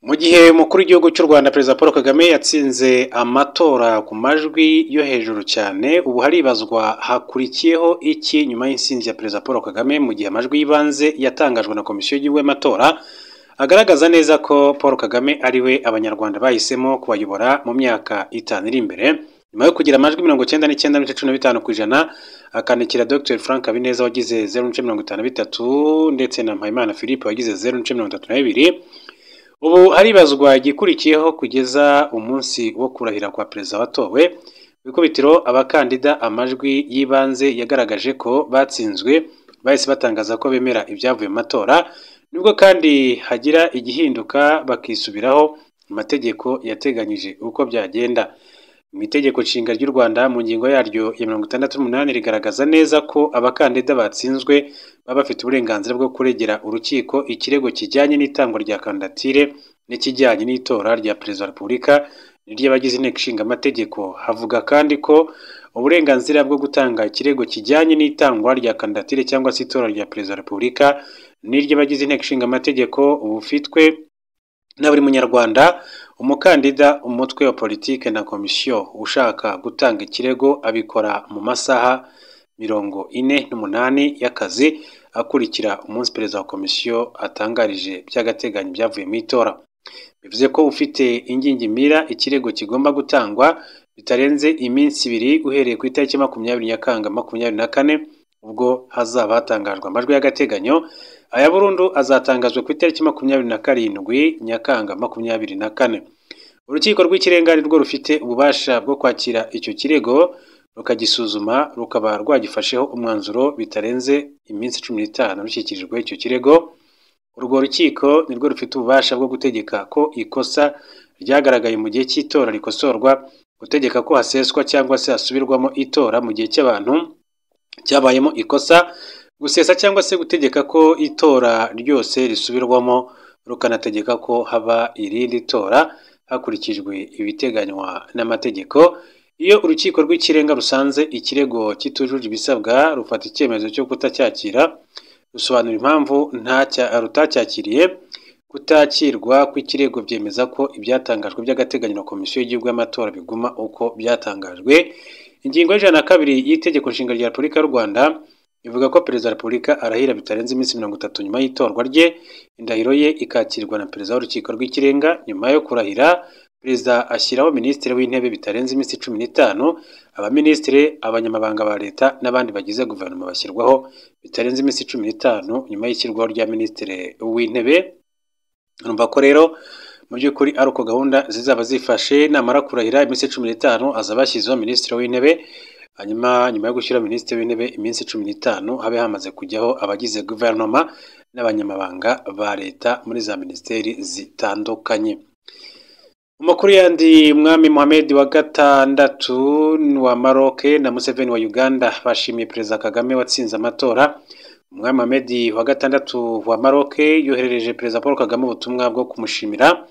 Mu gihe umukuru w'igihugu cy'u Rwanda Perezida Paul Kagame yatsinze amatora ku majwi yo hejuru cyane, ubu haribazwa hakurikiyeho iki nyuma y'intsinzi ya Perezida Paul Kagame, mu gihe amajwi y'ibanze yatangajwe na Komisiyo y'Igihugu y'Amatora agaragaza neza ko Paul Kagame ari we Abanyarwanda bahisemo kubayobora mu myaka 5 iri imbere, nyuma yo kugira amajwi 99.15% akandikira Dr Frank Habineza wagize 0.53 ndetse na Mpayimana Philippe wagize 0.32. Ubu haribazwa igikurikiyeho kugeza umunsi wo kurahira kwa perezida watowe. Bikubitiro abakandida amajwi yibanze yagaragaje ko batsinzwe bahise batangaza ko bemera ibyavuye mu matora, nubwo kandi hagira igihinduka bakisubiraho amategeko yateganyije uko byagenda. Mu itegeko nshinga ry'u Rwanda mu ngingo yaryo ya 68 rigaragaza neza ko abakandida batsinzwe baba bafite uburenganzira bwo kuregera urukiko ikirego kijyanye n'itangwa rya kandidatire n'ikijyanye n'itora rya perezida wa Repubulika n'iry'abagize inteko ishinga amategeko. Havuga kandi ko uburenganzira bwo gutanga ikirego kijyanye n'itangwa rya kandidatire cyangwa se itora rya perezida wa Repubulika n'iry'abagize inteko ishinga amategeko ubufitwe na buri munyarwanda, umukandida, umutwe wa politike na komisiyo ushaka gutanga ikirego abikora mu masaha 48 y'akazi akurikira umunsi perezida wa komisiyo atangarije by'agateganyo byavuye mu itora. Bivuze ko ufite ingingimira ikirego kigomba gutangwa bitarenze iminsi 2 uhereye ku itariki 20 Nyakanga 2024 ubwo hazaba hatangajwe amajwi y'agateganyo. Aya burundu azatangazwa ku itariki 27 Nyakanga 2024. Urukiko rw'ikirenga nirwo rufite ububasha bwo kwakira icyo kirego rukagisuzuma rukaba rwagifasheho umwanzuro bitarenze iminsi 15 rushyikirijwe icyo kirego. Urwo rukiko nirwo rufite ububasha bwo gutegeka ko ikosa ryagaragaye mu gihe cy'itora rikosorwa, gutegeka ko haseswa cyangwa se hasubirwamo itora mu gihe cy'abantu cyabayemo ikosa, gusesa cyangwa se gutegeka ko itora ryose risubirwamo, rukanategeka ko haba irindi tora hakurikijwe ibiteganywa n'amategeko. Iyo urukiko rw'ikirenga rusanze ikirego kitujuje ibisabwa rufata icyemezo cyo kutacyakira, rusobanura impamvu rutacyakiriye. Kutakirwa kw'ikirego byemeza ko ibyatangajwe by'agateganyo na Komisiyo y'Igihugu y'Amatora biguma uko byatangajwe. Ingingo y'102 y'itegeko nshinga rya Repubulika y'u Rwanda ivuga ko perezida wa Repubulika arahira bitarenze iminsi 30 nyuma y'itorwa rye. Indahiro ye ikakirwa na perezida w'urukiko rw'ikirenga. Nyuma yo kurahira, perezida ashyiraho minisitiri w'intebe bitarenze iminsi 15, abaminisitiri, abanyamabanga ba leta n'abandi bagize guverinoma bashyirwaho bitarenze iminsi 15 nyuma y'ishyirwaho rya minisitiri w'intebe. Urumva ko rero mu by'ukuri ari uko gahunda zizaba zifashe. Namara kurahira iminsi 15 azaba yashyizeho minisitiri w'intebe, hanyuma nyuma yo gushyira minisitiri w'intebe iminsi 15 habe hamaze kujyaho abagize guverinoma n'abanyamabanga ba leta muri za minisiteri zitandukanye. Amakuru yandi, Umwami Mohamed wa gatandatu wa Maroc na Museveni wa Uganda bashimiye Perezida Kagame watsinze amatora. Umwami Mohamed wa gatandatu wa Maroc yoherereje Perezida Paul Kagame ubutumwa bwo kumushimira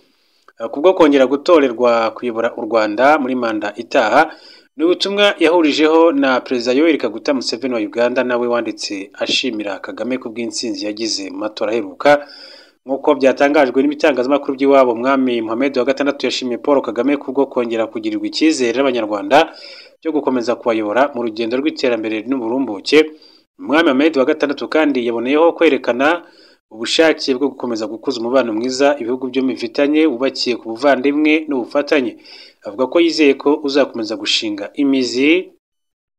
kubwo kongera gutorerwa kuyobora u Rwanda muri manda itaha. Ni ubutumwa yahurijeho na Perezida Yoweri Kaguta Museveni wa Uganda nawe wanditse ashimira Kagame ku bw'intsinzi yagize mu matora aheruka. Nk'uko byatangajwe n'ibitangazamakuru by'iwabo, Umwami Mohamed wa gatandatu yashimiye Paul Kagame kubwo kongera kugirirwa icyizere n'Abanyarwanda cyo gukomeza kubayobora mu rugendo rw'iterambere n'uburumbuke. Umwami Mohamed wa gatandatu kandi yaboneyeho kwerekana ubushake bwo gukomeza gukuza umubano mwiza ibihugu byombi bifitanye wubakiye ku buvandimwe n'ubufatanye. Avuga ko yizeye ko uzakomeza gushinga imizi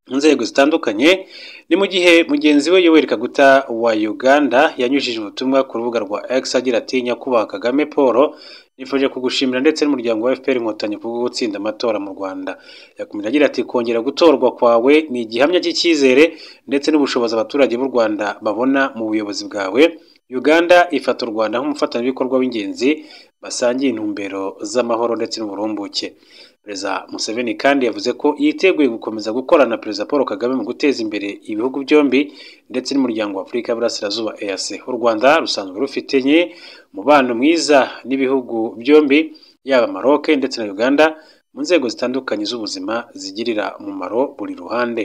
mu nzego zitandukanye. Ni mu gihe mugenzi we Yoweri Kaguta wa Uganda yanyujije ubutumwa ku rubuga rwa X agira ati: Nyakubahwa Kagame Paul, nifuje kugushimira ndetse n'umuryango wa FPR Inkotanyi kubwo gutsinda amatora mu Rwanda. Yakomeje agira ati: kongera gutorwa kwawe ni igihamya cy'icyizere ndetse n'ubushobozi abaturage b'u Rwanda babona mu buyobozi bwawe. Uganda ifata u Rwanda nk'umufatanyabikorwa w'ingenzi basangiye intumbero z'amahoro ndetse n'uburumbuke. Perezida Museveni kandi yavuze ko yiteguye gukomeza gukorana na Perezida Paul Kagame mu guteza imbere ibihugu byombi ndetse n'umuryango wa Afurika y'Iburasirazuba EAC. U Rwanda rusanzwe rufitanye umubano mwiza n'ibihugu byombi, yaba Maroc ndetse na Uganda, mu nzego zitandukanye z'ubuzima zigirira umumaro buri ruhande.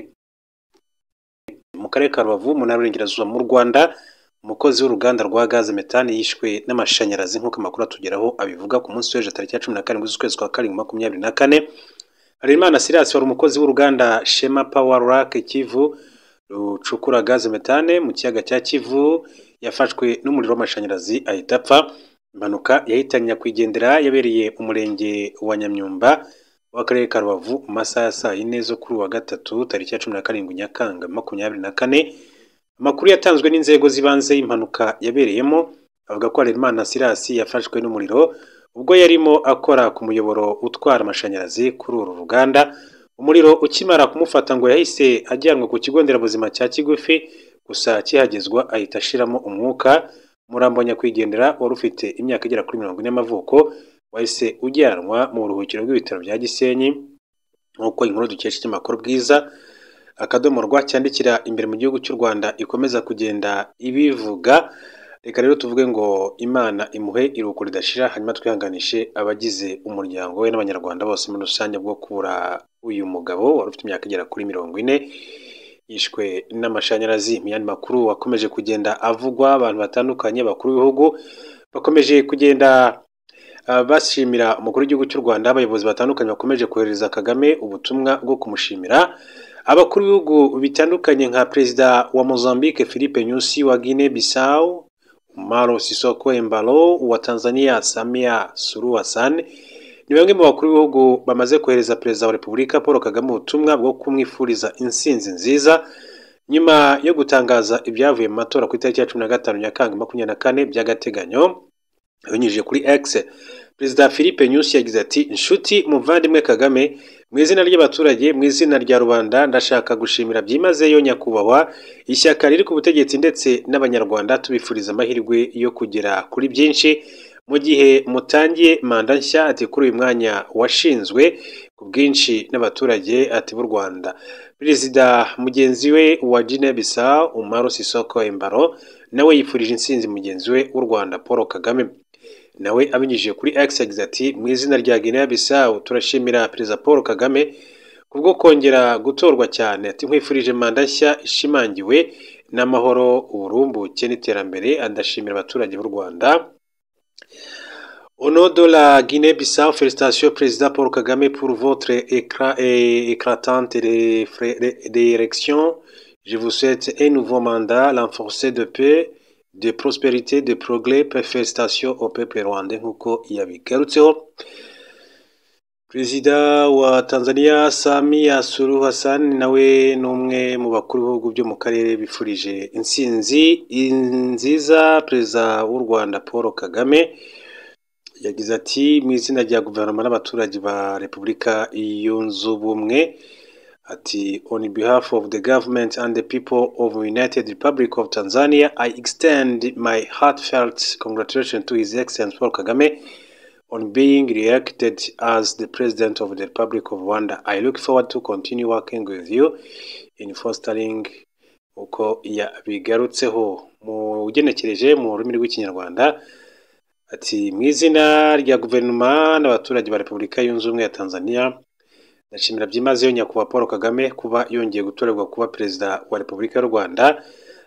Mu karere ka Rubavu mu ntara y'Iburengerazuba mu Rwanda, umukozi w'uruganda rwa gaze metani yishwe n'amashanyarazi nk'uko amakuru atugeraho abivuga ku munsi w'ejo tariki ya 17 z'ukwezi kwa karindwi 2024. Harerimana Silas wari umukozi w'uruganda Shema Power Rack Kivu rucukura gaze metane mu kiyaga cya Kivu yafashwe n'umuriro w'amashanyarazi ahita apfa. Impanuka yahitanye nyakwigendera yabereye umurenge wa Nyamyumba w'akarere ka Rubavu mu masaha ya saa 4 zo kuri wa gatatu tariki ya 17 Nyakanga 2024. Amakuru yatanzwe n'inzego zibanze y'impanuka yabereyemo avuga ko Harerimana Silas yafashwe n'umuriro ubwo yarimo akora ku muyoboro utwara amashanyarazi kuri uru ruganda. Umuriro ukimara kumufata ngo yahise ajyanwa ku kigo nderabuzima cya Kigufi, gusa kihagezwa ahita ashiramo umwuka. Umurambo nyakwigendera wari ufite imyaka igera kuri 40 y'amavuko wahise ujyanwa mu buruhukiro bw'ibitaro bya Gisenyi nk'uko inkuru dukesha ikinyamakuru Bwiza akadomorwa cyandikira imbere mu gihugu cy'u Rwanda ikomeza kugenda ibivuga. Reka rero tuvuge ngo Imana imuhe iruko ridashira, hanyuma twihanganishe abagize umuryango we n'abanyarwanda bose muri rusange bwo kubura uyu mugabo wari ufite imyaka igera kuri 40 yishwe n'amashanyarazi. Mu yandi makuru wakomeje kugenda avugwa, abantu batandukanye bakuru b'ibihugu bakomeje kugenda bashimira umukuru w'igihugu cy'u Rwanda. Abayobozi batandukanye bakomeje kohereza Kagame ubutumwa bwo kumushimira. Abakuru b'ibihugu bitandukanye nka perezida wa Mozambique Filipe Nyusi, wa Guinea Bissau Umaro Sisoko Embalo, wa Tanzania Samia Suluhu Hassan ni bamwe mu bakuru b'ibihugu bamaze kohereza perezida wa Repubulika Paul Kagame ubutumwa bwo kumwifuriza insinzi nziza nyuma yo gutangaza ibyavuye mu matora ku itariki ya 15 Nyakanga 2024 by'agateganyo. Binyujije kuri X, Perezida Filipe Nyusi yagize ati: "Inshuti muvandimwe Kagame, mu izina ry'abaturage, mu izina rya rubanda, ndashaka gushimira byimazeyo nyakubahwa ishyaka riri ku butegetsi ndetse n'abanyarwanda, tubifuriza amahirwe yo kugera kuri byinshi mu gihe mutangiye manda nshya." Ati kuri uyu mwanya washinzwe ku bwinshi n'abaturage ati b'u Rwanda. Perezida mugenzi we wa Guinea Bissau Umaro Sisoko Embalo nawe yifurije insinzi mugenzi we w'u Rwanda Paul Kagame. Nawe abinyujije kuri X yagize ati: "Mu izina rya Guinea Bissau turashimira Perezida Paul Kagame kubwo kongera gutorwa cyane. Ati nkwifurije manda nshya ishimangiwe n'amahoro, uburumbuke n'iterambere." Adashimira abaturage b'u Rwanda. Au nom de la Guinée-Bissau, félicitations Président Paul Kagame pour votre éclatante d'élection. Je vous souhaite un nouveau mandat renforcé de paix, de prospérité, de progrès. Félicitations au peuple rwandais nk'uko yabigarutseho. Perezida wa Tanzania Samia Suluhu Hassan nawe n'umwe mu bakuru b'ibihugu byo mu karere bifurije insinzi nziza perezida w'u Rwanda Paul Kagame. Yagize ati mu izina rya guverinoma n'abaturage ba Repubulika yunze ubumwe, ati on behalf of the government and the people of United Republic of Tanzania, I extend my heartfelt congratulations to His Excellency Paul Kagame on being re-elected as the President of the Republic of Rwanda. I look forward to continue working with you in fostering. Uko yabigarutseho mu ugenekereje mu rurimi rw'ikinyarwanda ati mu izina rya guverinoma n'abaturage ba Repubulika yunze ubumwe ya Tanzania ndashimira byimazeyo nyakubahwa Paul Kagame kuba yongeye gutorerwa kuba perezida wa Repubulika y'u Rwanda.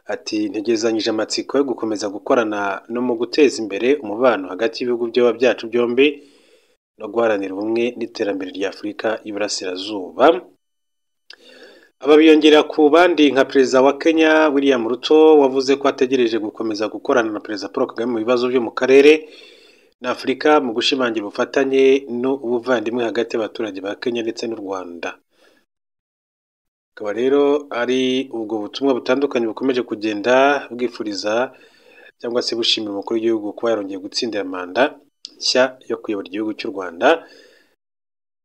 Ati ntegezanyije amatsiko yo gukomeza gukorana no mu guteza imbere umubano hagati y'ibihugu byacu byombi no guharanira ubumwe n'iterambere rya Afurika y'Iburasirazuba. Aba biyongera ku bandi nka perezida wa Kenya William Ruto wavuze ko ategereje gukomeza gukorana na perezida Paul Kagame mu bibazo byo mu karere na Afurika mu gushimangira ubufatanye n'ubuvandimwe hagati y'abaturage ba Kenya ndetse n'u Rwanda. Akaba rero ari ubwo butumwa butandukanye bukomeje kugenda bwifuriza cyangwa se bushimira umukuru w'igihugu kuba yarongeye gutsindira manda nshya yo kuyobora igihugu cy'u Rwanda.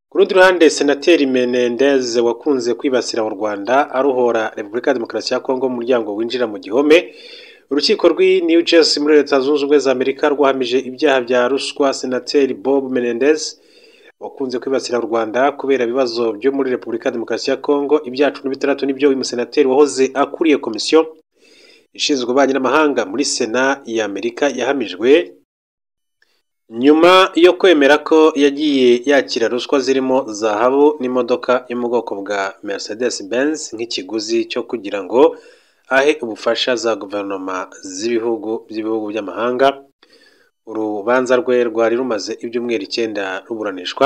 Ku rundi ruhande, Senateri Menendez wakunze kwibasira u Rwanda aruhora Repubulika ya Demokarasi ya Kongo mu muryango winjira mu gihome. Urukiko rw'i New Jersey muri Leta Zunze Ubumwe za Amerika rwahamije ibyaha bya ruswa Senateri Bob Menendez wakunze kwibasira u Rwanda kubera ibibazo byo muri Repubulika ya Demokarasi ya Kongo. Ibyaha 16 nibyo uyu musenateri wahoze akuriye komisiyo ishinzwe ububanyi n'amahanga muri Sena ya Amerika yahamijwe nyuma yo kwemera ko yagiye yakira ruswa zirimo zahabu n'imodoka yo mu bwoko bwa Mercedes Benz nk'ikiguzi cyo kugira ngo ahe ubufasha za guverinoma z'ibihugu by'amahanga. Urubanza rwe rwari rumaze ibyumweru 9 ruburanishwa.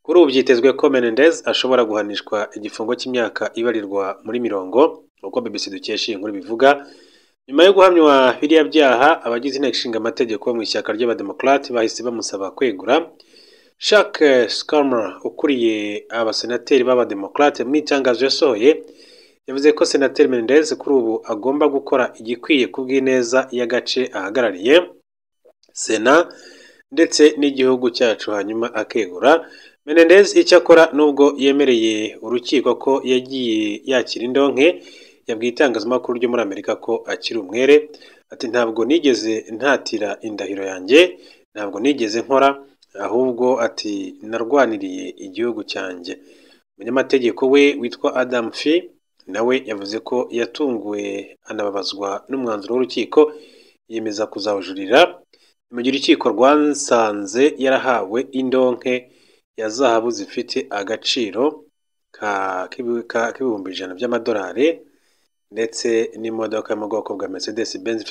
Kuri ubu byitezwe ko Menendez ashobora guhanishwa igifungo cy'imyaka ibarirwa muri 40 uko BBC dukesha iyi nkuru bivuga. Nyuma yo guhamywa biriya byaha, abagize inteko ishinga amategeko mu ishyaka ry'abademokrate bahise bamusaba kwegura. Chuck Schumer ukuriye abasenateri b'abademokrate mu itangazo yasohoye yavuze ko Senateri Menendez kuri ubu agomba gukora igikwiye kubw'ineza y'agace ahagarariye Sena ndetse n'igihugu cyacu hanyuma akegura. Menendez icyo akora nubwo yemereye urukiko ko yagiye yakira indonke, yabwiye itangazamakuru ryo muri Amerika ko akiri umwere. Ati ntabwo nigeze ntatira indahiro yanjye, ntabwo nigeze nkora, ahubwo ati narwaniriye igihugu cyanjye. Umunyamategeko we witwa Adam Fee nawe yavuze ko yatunguwe anababazwa n'umwanzuro w'urukiko, yemeza kuzawujurira mu gihe urukiko rwansanze yarahawe indonke ya zahabu zifite agaciro k'ibihumbi 100 by'amadolari ndetse n'imodoka yo mu bwoko bwa Mercedes Benz